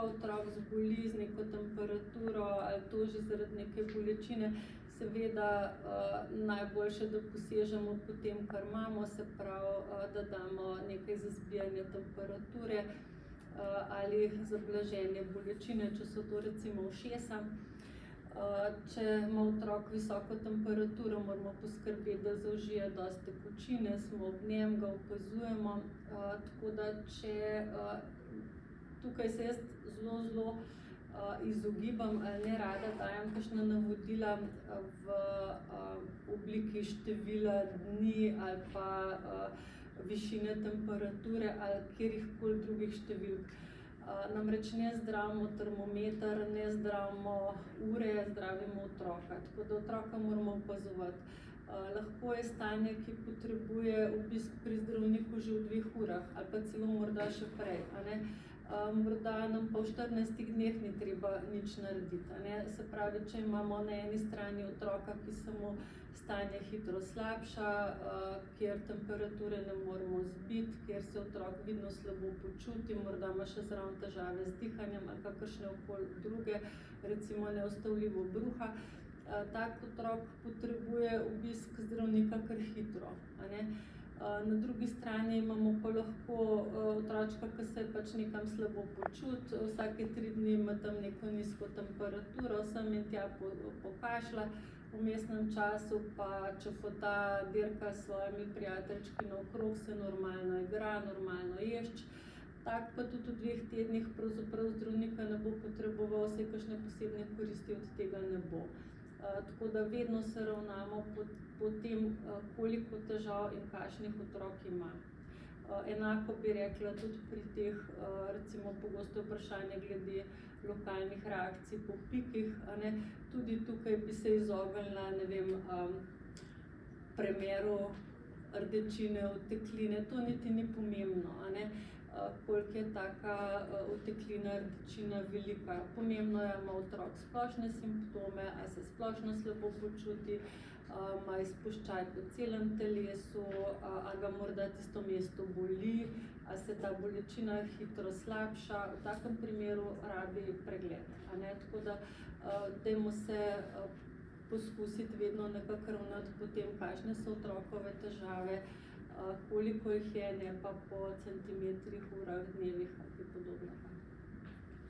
otrok zboli z neko temperaturo ali to že zaradi neke bolečine, seveda najboljše, da posežemo po tem, kar imamo, se pravi, da damo nekaj za zbijanje temperature ali za blaženje bolečine, če so to recimo ušesa. Če ima otrok visoko temperaturo, moramo poskrbeti, da zaužije dosti tekočine, smo ob njem, ga opazujemo. Tako da tukaj se jaz zelo izogibam ali ne rada dajem kakšna navodila v obliki števila dni ali pa višine temperature ali katerihkoli drugih številk. Namreč ne zdravimo termometer, ne zdravimo ure, zdravimo otroka, tako da otroka moramo opazovati. Lahko je stanje, ki potrebuje obisk pri zdravniku že v 2 urah ali pa celo morda še prej. Morda nam pa v 14 dneh ni treba nič narediti. Se pravi, če imamo na eni strani otroka, ki se mu stanje hitro slabša, kjer temperature ne moremo zbiti, kjer se otrok vidno slabo počuti, morda ima še zraven težave z dihanjem ali kakršnekoli druge, recimo neustavljivo bruha. Tak otrok potrebuje obisk zdravnika kar hitro. Na drugi strani imamo pa lahko otročka, ki se pač nekam slabo počuti, vsake 3 dni ima tam neko nizko temperaturo, sem in tja pokašlja, v vmesnem času pa čefota, dirka s svojimi prijateljčki naokrog, se normalno igra, normalno ješč. Tak pa tudi v 2 tednih pravzaprav zdravnika ne bo potreboval, saj kakšne posebne koristi od tega ne bo. Tako da vedno se ravnamo po tem, koliko težav in kakšnih otrok ima. Enako bi rekla tudi pri teh, recimo pogosto vprašanje glede lokalnih reakcij po pikih. Tudi tukaj bi se izognila, ne vem, premeru rdečine, otekline, to niti ni pomembno, koliko je taka oteklina, rdečina velika. Pomembno je, ima otrok splošne simptome, ali se splošno slabo počuti, ima izpuščaj po celem telesu, ali ga morda tisto mesto boli, ali se ta bolečina hitro slabša. V takem primeru rabi pregled. Tako da dajmo se poskusiti vedno nekako ravnati po tem, kakšne so otrokove težave, koliko jih je, ne pa po centimetrih, urah, dnevih ali kaj podobnega.